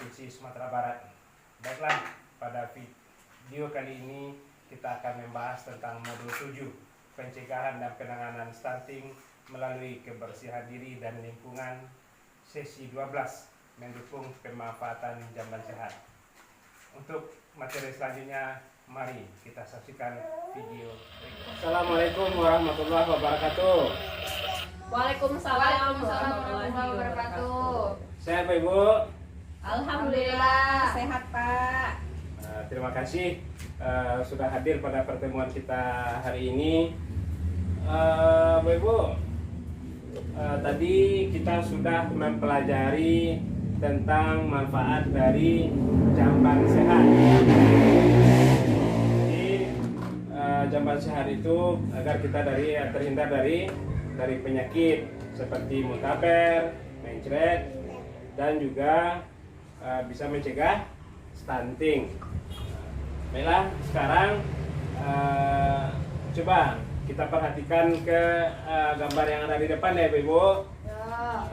Provinsi Sumatera Barat. Baiklah, pada video kali ini kita akan membahas tentang modul 7, pencegahan dan penanganan stunting melalui kebersihan diri dan lingkungan, sesi 12, mendukung pemanfaatan jamban sehat. Untuk materi selanjutnya, mari kita saksikan video berikut. Assalamualaikum warahmatullahi wabarakatuh. Waalaikumsalam warahmatullahi wabarakatuh. Sehat Pak Ibu? Alhamdulillah sehat Pak. Terima kasih sudah hadir pada pertemuan kita hari ini. Bapak Ibu, tadi kita sudah mempelajari tentang manfaat dari jamban sehat. Jadi jamban sehat itu agar kita terhindar dari penyakit seperti muntaber, mencret, dan juga bisa mencegah stunting. Baiklah, sekarang coba kita perhatikan ke gambar yang ada di depan ya, Ibu. Ya.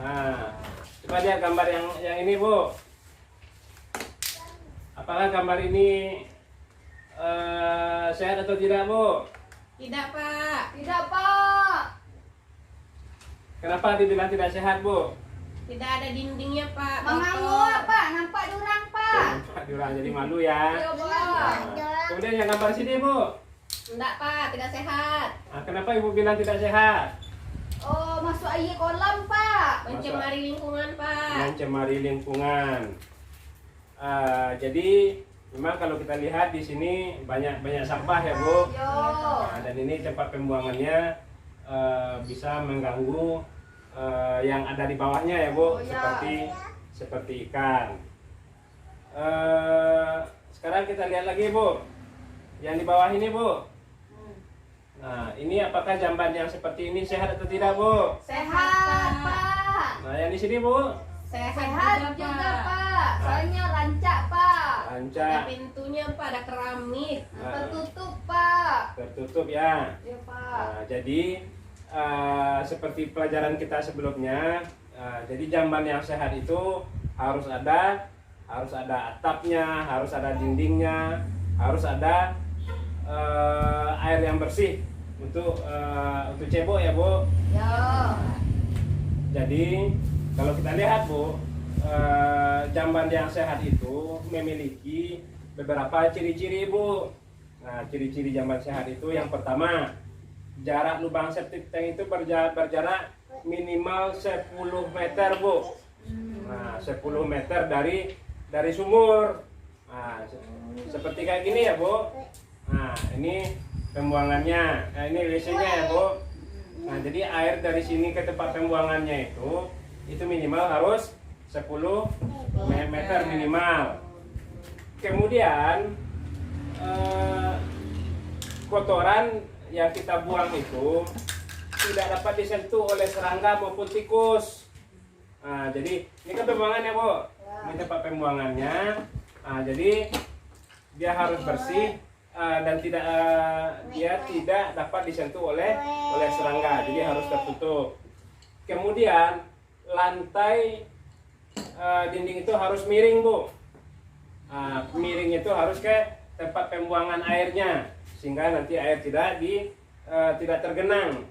Nah, coba lihat gambar yang ini, Bu. Apakah gambar ini sehat atau tidak, Bu? Tidak Pak. Tidak Pak. Kenapa dibilang tidak sehat, Bu? Tidak ada dindingnya Pak. Mengamuk Pak, nampak durang Pak. Pak Durang jadi malu ya. Iya Pak. Nah, kemudian yang gambar sini, Bu. Tidak Pak, tidak sehat. Nah, kenapa Ibu bilang tidak sehat? Oh, masuk air kolam Pak. Mencemari lingkungan Pak. Mencemari lingkungan. Jadi memang kalau kita lihat di sini banyak sampah ya, Bu. Yo. Nah, dan ini tempat pembuangannya bisa mengganggu yang ada di bawahnya ya, Bu. Oh, ya. Seperti ikan. Sekarang kita lihat lagi, Bu. Yang di bawah ini, Bu. Nah, ini apakah jamban yang seperti ini sehat atau tidak, Bu? Sehat Pak. Nah, yang di sini, Bu. Sehat juga Pak. Pak. Soalnya rancak Pak. Ada Lancar, pintunya Pak, ada keramik. Tertutup Pak. tertutup ya. Ya Pak. Nah, jadi seperti pelajaran kita sebelumnya, jadi jamban yang sehat itu harus ada atapnya, harus ada dindingnya, harus ada air yang bersih untuk cebok ya, Bu. Ya. Jadi kalau kita lihat, Bu, jamban yang sehat itu memiliki beberapa ciri-ciri, Bu. Nah, ciri-ciri jamban sehat itu yang pertama, jarak lubang septic tank itu berjarak minimal 10 meter, Bu. Nah, 10 meter dari sumur. Nah, seperti kayak gini ya, Bu. Nah, ini pembuangannya. Nah, ini WC-nya ya, Bu. Nah, jadi air dari sini ke tempat pembuangannya itu minimal harus 10 meter minimal. Kemudian kotoran yang kita buang itu tidak dapat disentuh oleh serangga maupun tikus. Nah, jadi ini kan pembuangannya, Bu. Ini tempat pembuangannya. Nah, jadi dia harus bersih dan dia tidak dapat disentuh oleh serangga. Jadi harus tertutup. Kemudian lantai dinding itu harus miring, Bu. Miring itu harus ke tempat pembuangan airnya, sehingga nanti air tidak tergenang.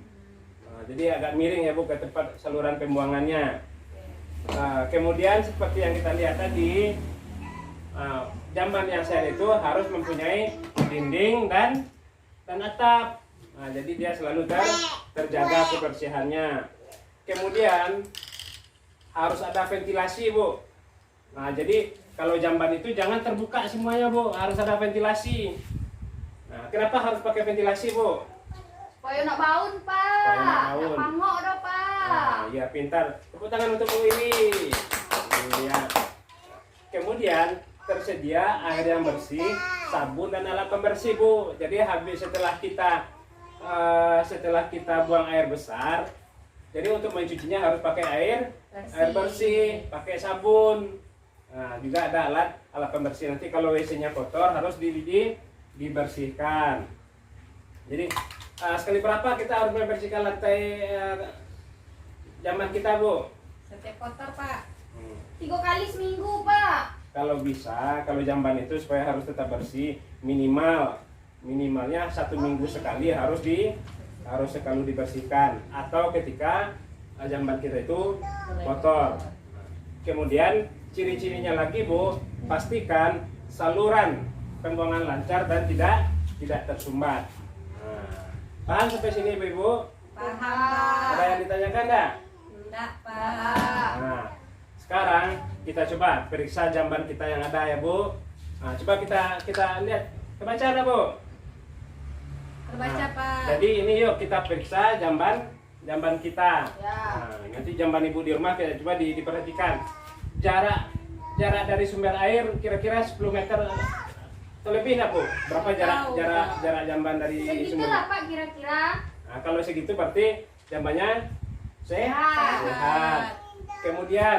Jadi agak miring ya, Bu, ke tempat saluran pembuangannya. Kemudian seperti yang kita lihat tadi, jamban yang sehat itu harus mempunyai dinding dan atap. Nah, jadi dia selalu terjaga kebersihannya. Kemudian harus ada ventilasi, Bu. Nah, jadi kalau jamban itu jangan terbuka semuanya, Bu. Harus ada ventilasi. Nah, kenapa harus pakai ventilasi, Bu? Supaya nak baun Pak. Supaya nak baun. Nak pangok dah Pak. Nah, ya pintar. Tepuk tangan untuk Bu ini. Ya. Kemudian tersedia air yang bersih, sabun dan alat pembersih, Bu. Jadi habis setelah kita buang air besar, jadi untuk mencucinya harus pakai air bersih, pakai sabun. Nah, juga ada alat pembersih. Nanti kalau WC-nya kotor harus dibersihkan. Jadi sekali berapa kita harus membersihkan lantai jamban kita, Bu? Setiap kotor Pak. 3 kali seminggu Pak. kalau bisa, kalau jamban itu supaya harus tetap bersih, minimalnya 1 minggu sekali harus selalu dibersihkan, atau ketika jamban kita itu kotor. Kemudian ciri-cirinya lagi Bu, pastikan saluran pembuangan lancar dan tidak tersumbat. Nah, paham sampai sini Ibu? Paham, Ada yang ditanyakan enggak? enggak, Pak. Nah, sekarang kita coba periksa jamban kita yang ada ya Bu. Nah, coba kita lihat, kebaca ada Bu? Terbaca, Nah, Pak. jadi ini yuk kita periksa jamban kita. Ya. Nah, nanti jamban Ibu di rumah kita coba diperhatikan. Jarak dari sumber air kira-kira 10 meter atau lebih enggak Bu? Berapa jarak jamban dari Segitu sumber? lah Pak kira-kira. Nah, kalau segitu berarti jambannya sehat. Sehat. Kemudian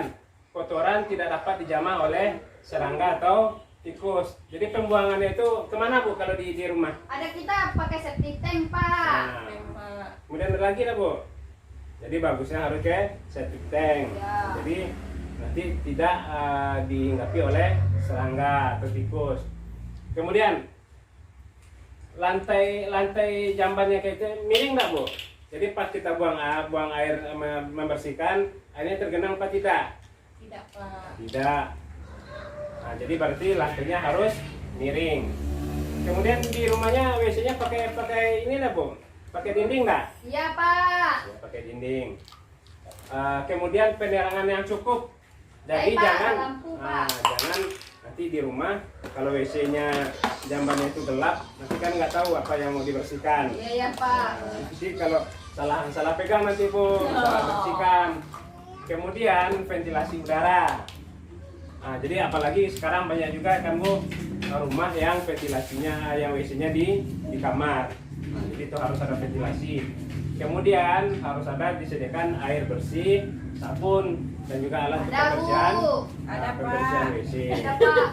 kotoran tidak dapat dijamah oleh serangga atau tikus. Jadi pembuangannya itu kemana Bu kalau di rumah? Ada kita pakai septic tank Pak. Nah, Pak. kemudian ada lagi lah Bu. Jadi bagusnya harus ke septic tank. Ya. Jadi nanti tidak dihinggapi oleh serangga atau tikus. Kemudian lantai jambannya kayak itu miring nggak Bu? Jadi pas kita buang air membersihkan, airnya tergenang apa tidak? Tidak, Pak. Tidak. Nah, jadi berarti lantainya harus miring. Kemudian di rumahnya WC-nya pakai ini lah Bu? Pakai dinding nggak? Iya Pak. Ya, pakai dinding. Kemudian penerangan yang cukup. Jadi Baik, Pak. jangan Lampu, Pak. jangan nanti di rumah kalau WC-nya jambannya itu gelap, nanti kan nggak tahu apa yang mau dibersihkan. Iya ya Pak. Jadi kalau salah pegang nanti Bu, salah bersihkan. Kemudian ventilasi udara. Nah, jadi apalagi sekarang banyak juga kan Bu rumah yang ventilasinya, yang WC-nya di kamar. Nah, jadi itu harus ada ventilasi. Kemudian harus ada disediakan air bersih, sabun, dan juga alat Ada, pembersihan, Bu. Ada, pembersihan Pak. WC. Ada Pak.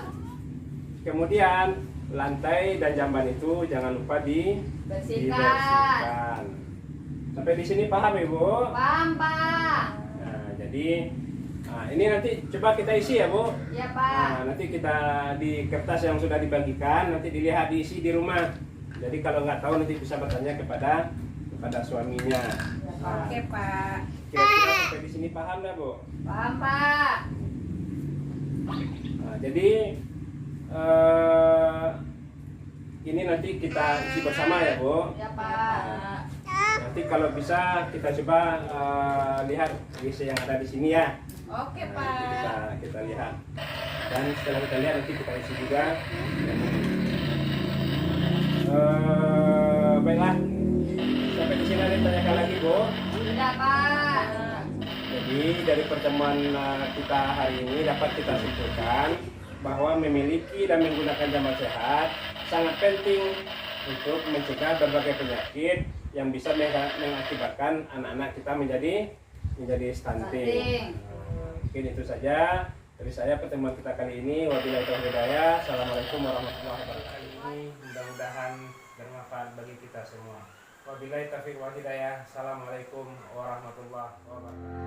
Kemudian lantai dan jamban itu jangan lupa Bersihkan. dibersihkan. Sampai di sini paham Ibu? Paham Pak. Nah, jadi ini nanti coba kita isi ya Bu. Iya Pak. Nah, nanti kita di kertas yang sudah dibagikan nanti dilihat diisi di rumah. Jadi kalau nggak tahu nanti bisa bertanya kepada suaminya. Nah, Oke, Pak. kira-kira sampai di sini paham nggak Bu? Paham Pak. Nah, jadi ini nanti kita isi bersama ya Bu. Iya Pak. Nanti kalau bisa kita coba lihat WC yang ada di sini ya. Oke, Nah, Pak. kita lihat. Dan setelah kita lihat nanti kita isi juga. Baiklah. Sampai di sini ada yang tanyakan lagi Bu. Tidak Pak. Jadi dari pertemuan kita hari ini dapat kita simpulkan bahwa memiliki dan menggunakan jamban sehat sangat penting untuk mencegah berbagai penyakit yang bisa mengakibatkan anak-anak kita menjadi stunting. Mungkin itu saja dari saya pertemuan kita kali ini. Wabillahi taufiq hidayah. Assalamualaikum warahmatullahi wabarakatuh. Mudah-mudahan bermanfaat bagi kita semua. Wabillahi taufiq hidayah. Assalamualaikum warahmatullahi wabarakatuh.